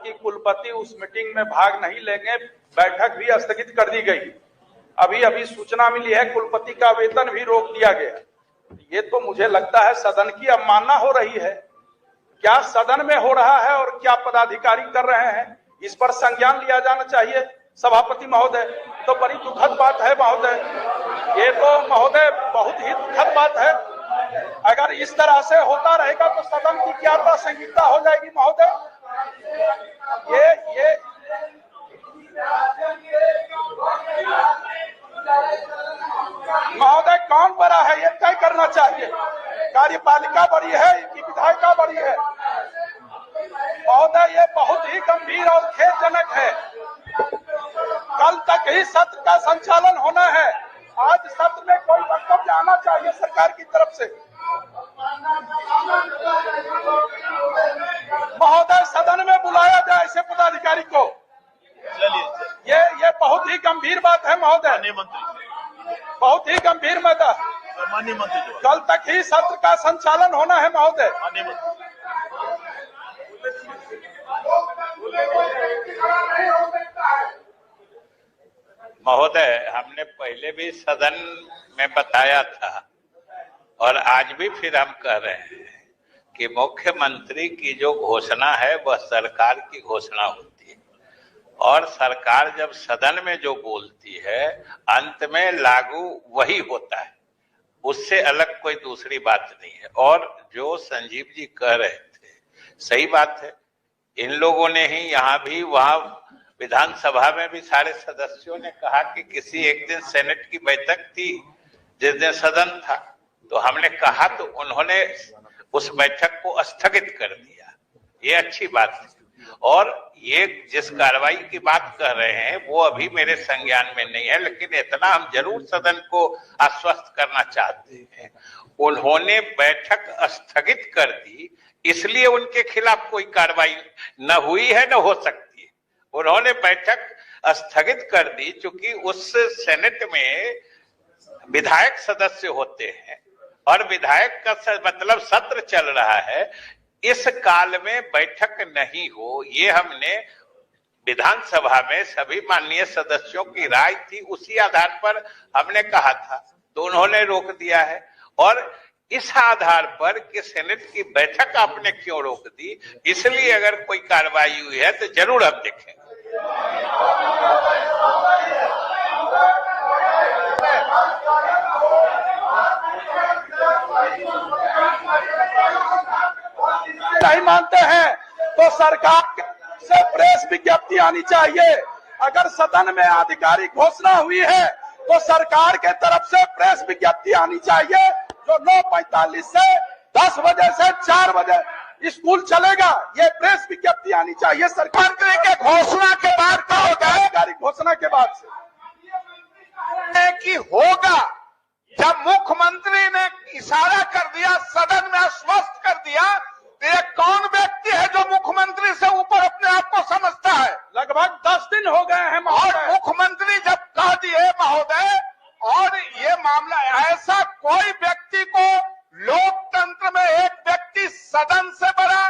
कि कुलपति उस मीटिंग में भाग नहीं लेंगे, बैठक भी स्थगित कर दी गई। अभी अभी सूचना मिली है कुलपति का वेतन भी रोक दिया गया। ये तो मुझे लगता है सदन की अवमानना हो रही है। क्या सदन में हो रहा है और क्या पदाधिकारी कर रहे हैं, इस पर संज्ञान लिया जाना चाहिए सभापति महोदय। तो बड़ी दुखद बात है महोदय, ये तो महोदय बहुत ही दुखद बात है। अगर इस तरह से होता रहेगा तो सदन की क्या प्रासंगिकता हो जाएगी महोदय। ये महोदय कौन बड़ा है ये तय करना चाहिए। कार्यपालिका बड़ी है कि विधायिका बड़ी है महोदय, ये बहुत ही गंभीर और खेदजनक है। कल तक ही सत्र का संचालन होना है। आज सत्र में कोई वक्तव्य आना चाहिए सरकार की तरफ से। महोदय सदन में बुलाया जाए ऐसे पदाधिकारी को। ये बहुत ही गंभीर बात है महोदय, बहुत ही गंभीर मुद्दा। कल तक ही सत्र का संचालन होना है महोदय। महोदय, हमने पहले भी सदन में बताया था और आज भी फिर हम कह रहे हैं कि मुख्यमंत्री की जो घोषणा है वह सरकार की घोषणा होती है और सरकार जब सदन में जो बोलती है अंत में लागू वही होता है, उससे अलग कोई दूसरी बात नहीं है। और जो संजीव जी कह रहे थे सही बात है। इन लोगों ने ही यहाँ भी वहां विधानसभा में भी सारे सदस्यों ने कहा कि किसी एक दिन सेनेट की बैठक थी जिस दिन सदन था, तो हमने कहा तो उन्होंने उस बैठक को स्थगित कर दिया। ये अच्छी बात है। और ये जिस कार्रवाई की बात कर रहे हैं वो अभी मेरे संज्ञान में नहीं है, लेकिन इतना हम जरूर सदन को आश्वस्त करना चाहते हैं, उन्होंने बैठक स्थगित कर दी इसलिए उनके खिलाफ कोई कार्रवाई न हुई है न हो सकती है। उन्होंने बैठक स्थगित कर दी क्योंकि उस सेनेट में विधायक सदस्य होते हैं और विधायक का मतलब सत्र चल रहा है, इस काल में बैठक नहीं हो, ये हमने विधानसभा में सभी माननीय सदस्यों की राय थी, उसी आधार पर हमने कहा था, तो उन्होंने रोक दिया है। और इस आधार पर कि सेनेट की बैठक आपने क्यों रोक दी, इसलिए अगर कोई कार्रवाई हुई है तो जरूर हम देखेंगे। नहीं मानते हैं तो सरकार से प्रेस विज्ञप्ति आनी चाहिए। अगर सदन में आधिकारिक घोषणा हुई है तो सरकार के तरफ से प्रेस विज्ञप्ति आनी चाहिए जो 9:45 से 10 बजे से 4 बजे स्कूल चलेगा। ये प्रेस विज्ञप्ति आनी चाहिए सरकार के घोषणा के बाद का होगा, आधिकारिक घोषणा के बाद से कि होगा। जब मुख्यमंत्री ने इशारा कर दिया, सदन में आश्वस्त कर दिया, तो ये कौन व्यक्ति है जो मुख्यमंत्री से ऊपर अपने आप को समझता है? लगभग 10 दिन हो गए हैं और मुख्यमंत्री जब कह दिए महोदय, और ये मामला ऐसा कोई व्यक्ति को लोकतंत्र में एक व्यक्ति सदन से बड़ा,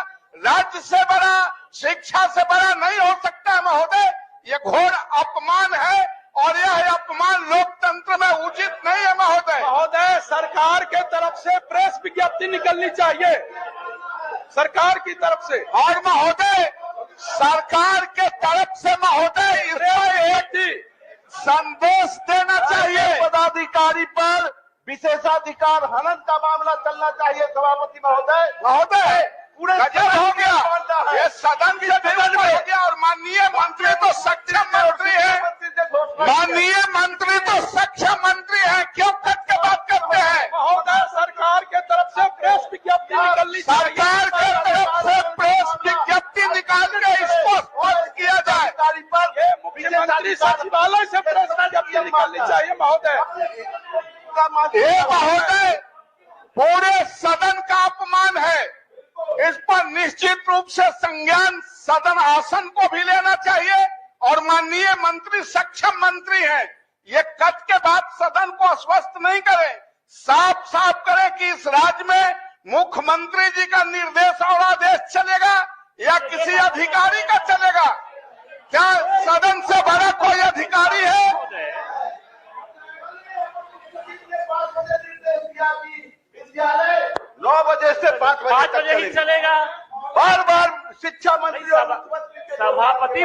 राज्य से बड़ा, शिक्षा से बड़ा नहीं हो सकता महोदय। ये घोर अपमान है और यह अपमान लोकतंत्र में उचित नहीं है महोदय। महोदय सरकार के तरफ से प्रेस विज्ञप्ति निकलनी चाहिए सरकार की तरफ से। और महोदय सरकार के तरफ से महोदय एक संदेश देना चाहिए, पदाधिकारी पर विशेषाधिकार हनन का मामला चलना चाहिए। सभापति महोदय, पूरे हो गया, ये सदन से विरोध हो गया। और माननीय मंत्री तो सक्षम मंत्री है, माननीय मंत्री तो सक्षम मंत्री है, क्यों कट के बात करते हैं? महोदय सरकार के तरफ से प्रेस विज्ञप्ति निकलनी चाहिए, सरकार के तरफ से प्रेस विज्ञप्ति निकाल के इसको स्पष्ट किया जाए। मुख्यमंत्री सचिवालय से प्रेस विज्ञप्ति निकलनी चाहिए महोदय। महोदय पूरे सदन का अपमान है, इस पर निश्चित रूप से संज्ञान सदन आसन को भी लेना चाहिए। और माननीय मंत्री सक्षम मंत्री हैं, ये कट के बाद सदन को आश्वस्त नहीं करें, साफ साफ करें कि इस राज्य में मुख्यमंत्री जी का निर्देश और आदेश चलेगा या किसी अधिकारी का चलेगा। क्या सदन से बड़ा कोई अधिकारी है? 9 बजे से 5 बजे तक ही चलेगा। बार बार शिक्षा मंत्री और सभापति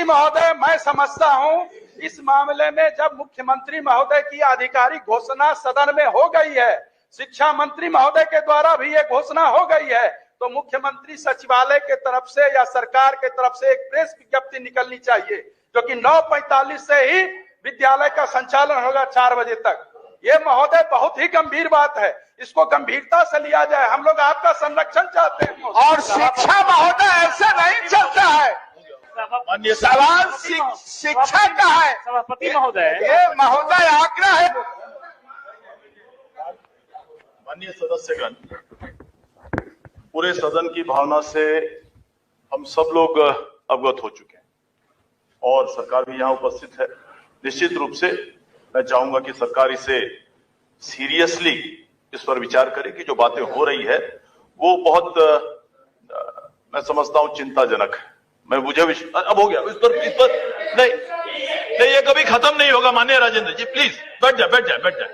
महोदय, मैं समझता हूं इस मामले में जब मुख्यमंत्री महोदय की आधिकारिक घोषणा सदन में हो गई है, शिक्षा मंत्री महोदय के द्वारा भी ये घोषणा हो गई है, तो मुख्यमंत्री सचिवालय के तरफ से या सरकार के तरफ से एक प्रेस विज्ञप्ति निकलनी चाहिए, जो कि 9:45 से ही विद्यालय का संचालन होगा 4 बजे तक। ये महोदय बहुत ही गंभीर बात है, इसको गंभीरता से लिया जाए। हम लोग आपका संरक्षण चाहते हैं। और शिक्षा महोदय ऐसे नहीं चलता है। सवाल शिक्षा का है। सभापति महोदय, ये महोदय आग्रह है। माननीय सदस्यगण, पूरे सदन की भावना से हम सब लोग अवगत हो चुके हैं और सरकार भी यहाँ उपस्थित है। निश्चित रूप से मैं चाहूंगा कि सरकार इसे सीरियसली इस पर विचार करे कि जो बातें हो रही है वो बहुत मैं समझता हूं चिंताजनक है। मैं मुझे अब हो गया इस पर नहीं, ये कभी खत्म नहीं होगा। माननीय राजेंद्र जी प्लीज बैठ जाए।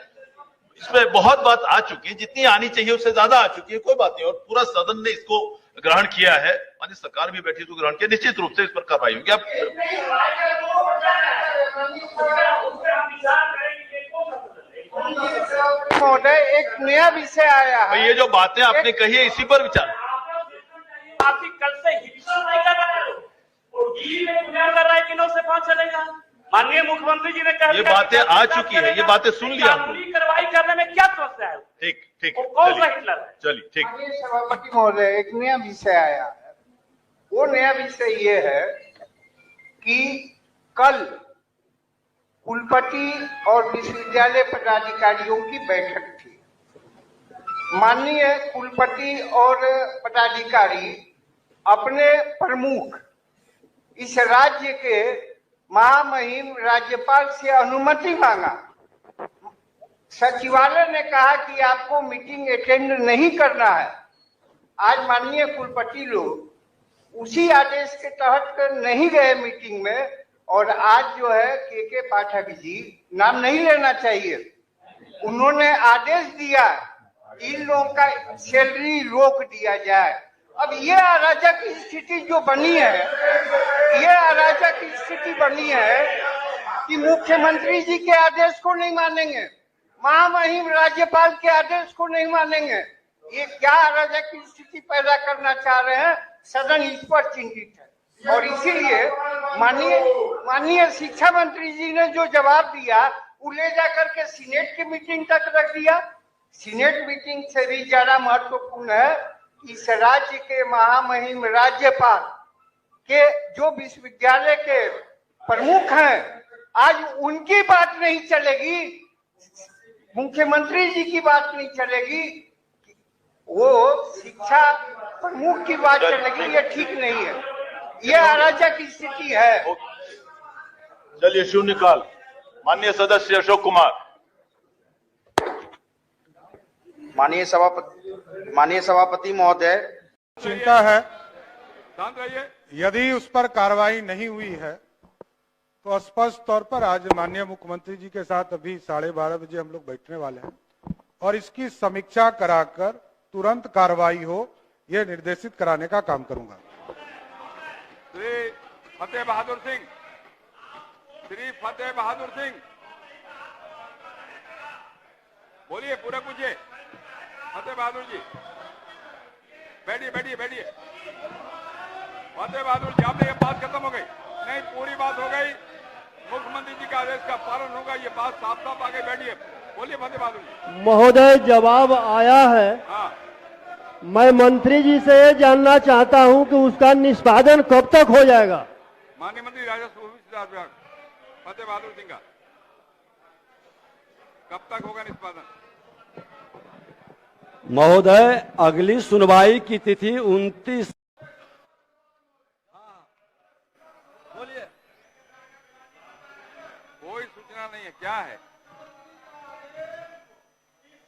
इसमें बहुत बात आ चुकी है, जितनी आनी चाहिए उससे ज्यादा आ चुकी है, कोई बात नहीं। और पूरा सदन ने इसको ग्रहण किया है, माननीय सरकार भी बैठी तो ग्रहण किया। निश्चित रूप से इस पर कार्रवाई होगी। अब महोदय, एक नया विषय आया है। ये जो बातें आपने कही है इसी पर विचार। कल से नहीं कर रहा है, कर रहा है कि 9 से 5 चलेगा। माननीय मुख्यमंत्री जी ने कहा ये बातें आ चुकी है, ये बातें सुन लिया कानूनी कार्रवाई करने में क्या समस्या है? ठीक कौन सा हिटलर है? चलिए ठीक। सभापति महोदय, एक नया विषय आया है। वो नया विषय ये है कि कल कुलपति और विश्वविद्यालय पदाधिकारियों की बैठक थी। माननीय कुलपति और पदाधिकारी अपने प्रमुख इस राज्य के महामहिम राज्यपाल से अनुमति मांगा। सचिवालय ने कहा कि आपको मीटिंग अटेंड नहीं करना है। आज माननीय कुलपति लोग उसी आदेश के तहत नहीं गए मीटिंग में, और आज जो है के पाठक जी, नाम नहीं लेना चाहिए, उन्होंने आदेश दिया इन लोगों का सैलरी रोक दिया जाए। अब ये अराजक स्थिति जो बनी है, ये अराजक स्थिति बनी है कि मुख्यमंत्री जी के आदेश को नहीं मानेंगे, महामहिम राज्यपाल के आदेश को नहीं मानेंगे। ये क्या अराजक स्थिति पैदा करना चाह रहे हैं? सदन इस पर चिंतित है। और इसीलिए माननीय शिक्षा मंत्री जी ने जो जवाब दिया वो ले जाकर के सीनेट की मीटिंग तक रख दिया। सीनेट मीटिंग से भी ज्यादा महत्वपूर्ण है इस राज्य के महामहिम राज्यपाल के जो विश्वविद्यालय के प्रमुख हैं, आज उनकी बात नहीं चलेगी, मुख्यमंत्री जी की बात नहीं चलेगी, वो शिक्षा प्रमुख की बात चलेगी। ये ठीक नहीं है, ये अराजक स्थिति है। चलिए शून्यकाल। माननीय सदस्य अशोक कुमार। माननीय सभापति महोदय, चिंता है, यदि उस पर कार्रवाई नहीं हुई है तो स्पष्ट तौर पर आज माननीय मुख्यमंत्री जी के साथ अभी 12:30 बजे हम लोग बैठने वाले हैं और इसकी समीक्षा कराकर तुरंत कार्रवाई हो, यह निर्देशित कराने का काम करूंगा। श्री फतेह बहादुर सिंह, बोलिए, पूरा पूछिए। फतेह बहादुर जी, बैठिए। फतेह बहादुर जी, आपने ये बात खत्म हो गई? नहीं, पूरी बात हो गई। मुख्यमंत्री जी का आदेश का पालन होगा, ये बात साफ आगे बैठिए। बोलिए फतेह बहादुर जी। महोदय, जवाब आया है। हाँ, मैं मंत्री जी से ये जानना चाहता हूं कि उसका निष्पादन कब तक हो जाएगा? माननीय मंत्री राजस्व विभाग फतेह बहादुर सिंह का कब तक होगा निष्पादन? महोदय, अगली सुनवाई की तिथि 29। बोलिए। कोई सूचना नहीं है, क्या है?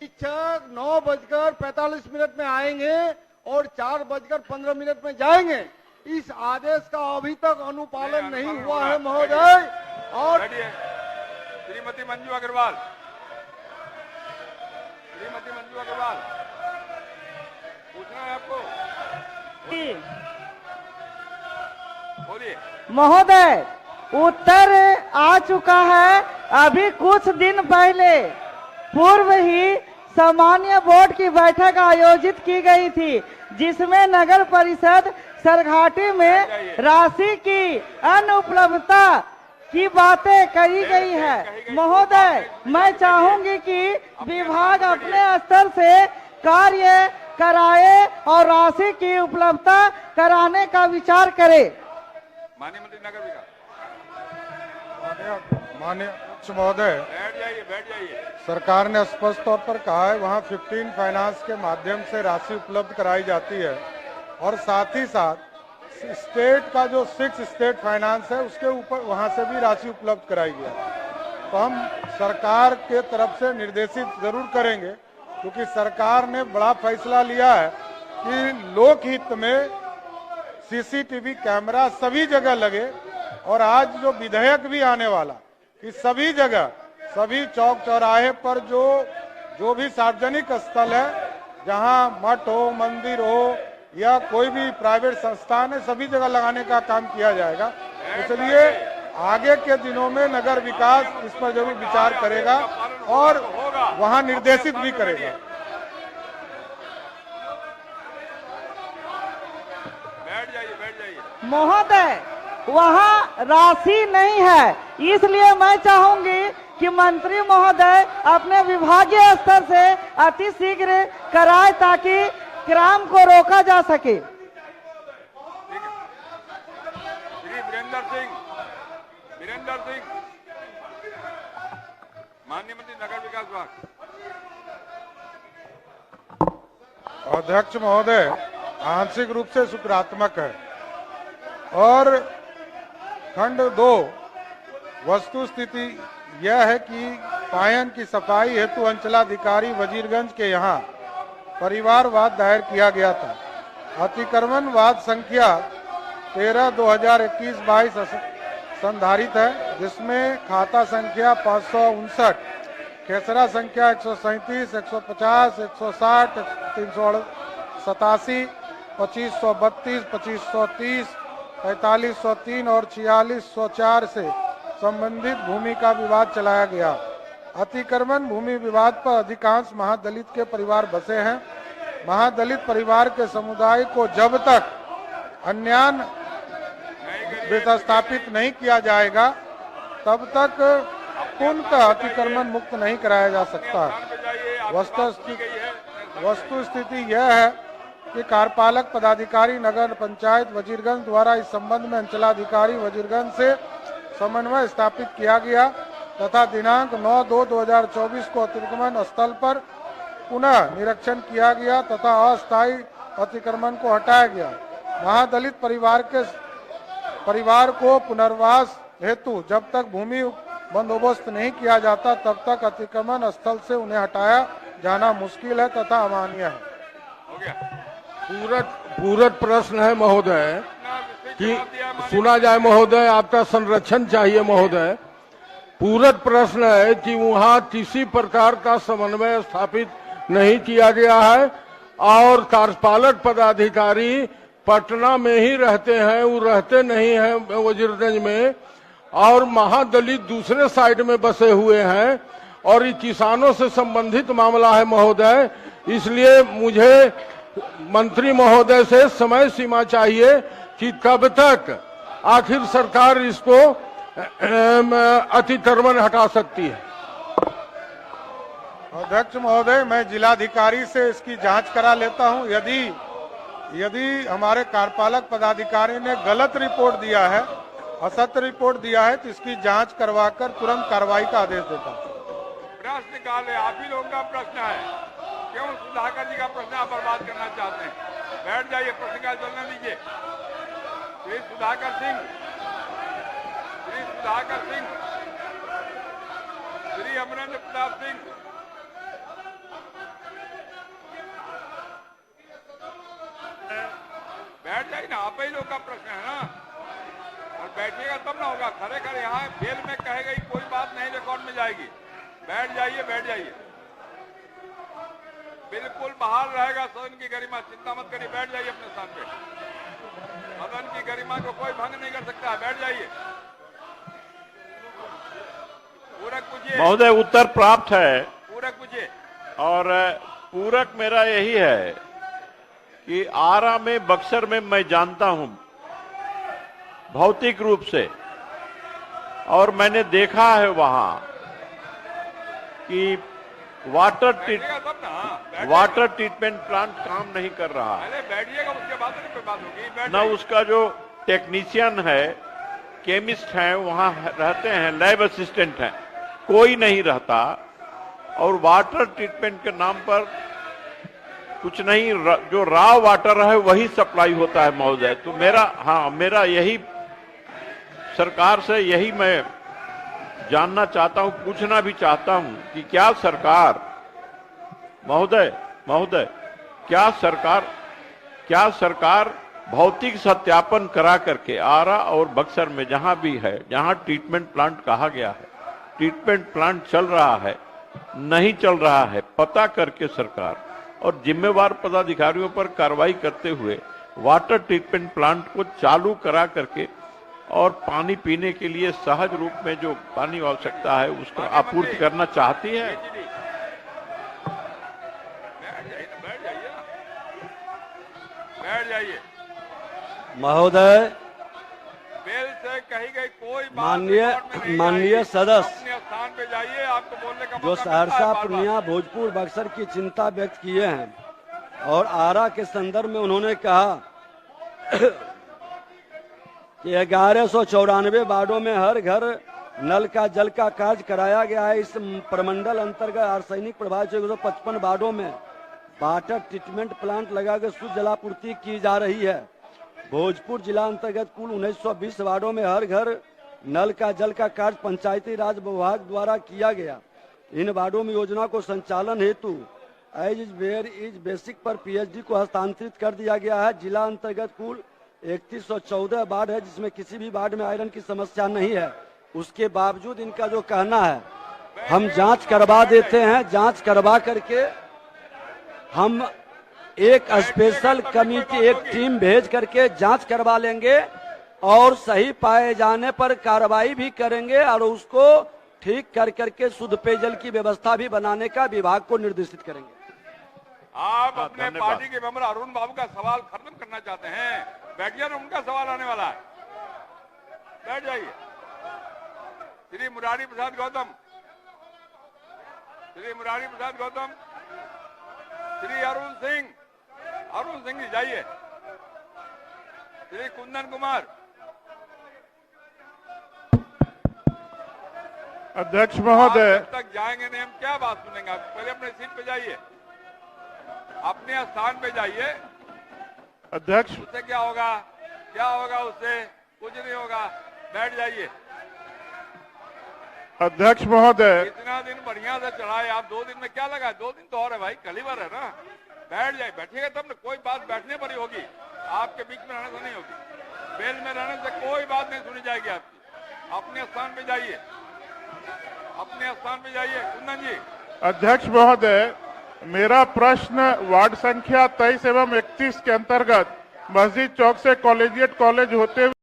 शिक्षक 9:45 में आएंगे और 4:15 में जाएंगे। इस आदेश का अभी तक अनुपालन नहीं हुआ है महोदय। और श्रीमती मंजू अग्रवाल, श्रीमती मंजू अग्रवाल, पूछना है आपको, बोलिए। महोदय, उत्तर आ चुका है। अभी कुछ दिन पहले पूर्व ही सामान्य बोर्ड की बैठक आयोजित की गई थी, जिसमें नगर परिषद सरघाटी में राशि की अनुपलब्धता की बातें कही गई है। महोदय, मैं चाहूंगी कि विभाग अपने स्तर से कार्य कराए और राशि की उपलब्धता कराने का विचार करे। माननीय मंत्री नगर विकास। माननीय अध्यक्ष महोदय, बैठ जाइए। सरकार ने स्पष्ट तौर पर कहा है वहाँ 15 फाइनेंस के माध्यम से राशि उपलब्ध कराई जाती है और साथ ही साथ स्टेट का जो 6 स्टेट फाइनेंस है उसके ऊपर वहाँ से भी राशि उपलब्ध कराई गई। तो हम सरकार के तरफ से निर्देशित जरूर करेंगे, क्योंकि सरकार ने बड़ा फैसला लिया है कि लोकहित में सीसीटीवी कैमरा सभी जगह लगे। और आज जो विधेयक भी आने वाला कि सभी जगह, सभी चौक चौराहे पर जो भी सार्वजनिक स्थल है, जहां मठ हो, मंदिर हो या कोई भी प्राइवेट संस्थान है, सभी जगह लगाने का काम किया जाएगा। इसलिए आगे के दिनों में नगर विकास इस पर जरूर विचार करेगा और वहां निर्देशित भी करेगा। बैठ जाइए। महोदय, वहाँ राशि नहीं है, इसलिए मैं चाहूंगी कि मंत्री महोदय अपने विभागीय स्तर से अति शीघ्र कराए ताकि क्राइम को रोका जा सके। श्री वीरेंद्र सिंह, माननीय मंत्री नगर विकास विभाग। अध्यक्ष महोदय, आंशिक रूप से सकारात्मक है और खंड 2 वस्तु स्थिति यह है कि पायन की सफाई हेतु अंचलाधिकारी वजीरगंज के यहाँ परिवारवाद दायर किया गया था। अतिक्रमण वाद संख्या 13/2021-22 संधारित है, जिसमें खाता संख्या 559, खेसरा संख्या 137, 150, 160, 387, 2532, 2530, 4503 और 4604 से संबंधित भूमि का विवाद चलाया गया। अतिक्रमण भूमि विवाद पर अधिकांश महादलित के परिवार बसे हैं। महादलित परिवार के समुदाय को जब तक अन्याय विस्थापित नहीं किया जाएगा तब तक पूर्णतः अतिक्रमण मुक्त नहीं कराया जा सकता। वस्तु स्थिति यह है कि कार्यपालक पदाधिकारी नगर पंचायत वजीरगंज द्वारा इस संबंध में अंचलाधिकारी वजीरगंज से समन्वय स्थापित किया गया तथा दिनांक 9/2/2024 को अतिक्रमण स्थल पर पुनः निरीक्षण किया गया तथा अस्थायी अतिक्रमण को हटाया गया। महादलित परिवार को पुनर्वास हेतु जब तक भूमि बंदोबस्त नहीं किया जाता तब तक अतिक्रमण स्थल से उन्हें हटाया जाना मुश्किल है तथा अमान्य है। पूरक प्रश्न है महोदय कि सुना जाए महोदय, आपका संरक्षण चाहिए महोदय। पूरक प्रश्न है कि वहाँ किसी प्रकार का समन्वय स्थापित नहीं किया गया है और कार्यपालक पदाधिकारी पटना में ही रहते हैं, वो रहते नहीं हैं वजीरगंज में, और महादलित दूसरे साइड में बसे हुए हैं और ये किसानों से संबंधित मामला है महोदय। इसलिए मुझे मंत्री महोदय से समय सीमा चाहिए कि कब तक आखिर सरकार इसको अतिक्रमण हटा सकती है। अध्यक्ष महोदय, मैं जिलाधिकारी से इसकी जांच करा लेता हूं। यदि हमारे कार्यपालक पदाधिकारी ने गलत रिपोर्ट दिया है, असत्य रिपोर्ट दिया है, तो इसकी जांच करवाकर तुरंत कार्रवाई का आदेश देता हूं। प्रश्न निकाले, आप ही लोगों का प्रश्न है, क्यों सुधाकर जी का प्रश्न आप बर्बाद करना चाहते हैं? बैठ जाइए, प्रश्न का चलने दीजिए। श्री सुधाकर सिंह, श्री अमरेंद्र प्रताप सिंह, बैठ जाइए ना, आप ही लोग का प्रश्न है ना, और बैठिएगा तब ना होगा। खरे खरे यहाँ बेल में कहे गई कोई बात नहीं रिकॉर्ड में जाएगी। बैठ जाइए, बैठ जाइए, बिल्कुल बहाल रहेगा सदन की गरिमा, चिंता मत करिए, बैठ जाइए अपने स्थान पे। सदन की गरिमा को कोई भंग नहीं कर सकता, बैठ जाइए। पूरक पूछिए महोदय, उत्तर प्राप्त है। पूरक पूछिए। और पूरक मेरा यही है कि आरा में, बक्सर में मैं जानता हूं भौतिक रूप से, और मैंने देखा है वहां कि वाटर ट्रीटमेंट प्लांट काम नहीं कर रहा है। पहले बैठिएगा, उसके बाद पे बात होगी। न उसका जो टेक्नीशियन है, केमिस्ट हैं, वहां रहते हैं, लैब असिस्टेंट हैं, कोई नहीं रहता, और वाटर ट्रीटमेंट के नाम पर कुछ नहीं, जो रॉ वाटर है वही सप्लाई होता है महोदय। तो मेरा यही सरकार से यही मैं जानना चाहता हूं, पूछना भी चाहता हूं कि क्या सरकार महोदय क्या सरकार भौतिक सत्यापन करा करके आरा और बक्सर में जहां भी है, जहां ट्रीटमेंट प्लांट कहा गया है, ट्रीटमेंट प्लांट चल रहा है नहीं चल रहा है, पता करके सरकार और जिम्मेवार पदाधिकारियों पर कार्रवाई करते हुए वाटर ट्रीटमेंट प्लांट को चालू करा करके और पानी पीने के लिए सहज रूप में जो पानी आवश्यकता है उसको आपूर्ति करना चाहती है। बैठ जाइए महोदय, बेल से कही गई कोई माननीय सदस्य, अपने स्थान पे जाइए, आपको बोलने का जो सहरसा, पूर्णिया, भोजपुर, बक्सर की चिंता व्यक्त किए हैं और आरा के संदर्भ में उन्होंने कहा कि 1194 वार्डों में हर घर नल का जल का कार्य कराया गया है। इस प्रमंडल अंतर्गत आर्सेनिक प्रभावित 155 वार्डों में वाटर ट्रीटमेंट प्लांट लगाकर शुद्ध जलापूर्ति की जा रही है। भोजपुर जिला अंतर्गत कुल 1920 वार्डों में हर घर नल का जल का कार्य पंचायती राज विभाग द्वारा किया गया। इन वार्डों में योजना को संचालन हेतु as is where is basic पर पीएचडी को हस्तांतरित कर दिया गया है। जिला अंतर्गत कुल 3114 वार्ड है, जिसमें किसी भी वार्ड में आयरन की समस्या नहीं है। उसके बावजूद इनका जो कहना है, हम जांच करवा देते हैं, जांच करवा करके हम एक स्पेशल कमेटी, एक टीम भेज करके जांच करवा लेंगे और सही पाए जाने पर कार्रवाई भी करेंगे और उसको ठीक कर करके शुद्ध पेयजल की व्यवस्था भी बनाने का विभाग को निर्देशित करेंगे। आप अपने पार्टी के मेंबर अरुण बाबू का सवाल खत्म करना चाहते हैं, बैठिए, उनका सवाल आने वाला है, बैठ जाइए। श्री मुरारी प्रसाद गौतम, श्री अरुण सिंह जी जाइए। श्री कुंदन कुमार। अध्यक्ष महोदय, जब तक जाएंगे नहीं हम क्या बात सुनेंगे? आप पहले अपने सीट पे जाइए, अपने स्थान पे जाइए। अध्यक्ष, उससे क्या होगा उससे? कुछ नहीं होगा, बैठ जाइए। अध्यक्ष महोदय, इतना दिन बढ़िया से चढ़ाए आप, 2 दिन में क्या लगा? 2 दिन तो और है भाई, कलीवर है ना। बैठ जाए, बैठिएगा तब ना, कोई बात बैठने पर ही होगी, आपके बीच में रहने से नहीं होगी। बेल में रहने से कोई बात नहीं सुनी जाएगी आपकी। अपने स्थान पे जाइए, कुंदन जी। अध्यक्ष महोदय, मेरा प्रश्न वार्ड संख्या 23 एवं 31 के अंतर्गत मस्जिद चौक से कॉलेजिएट कॉलेज होते हुए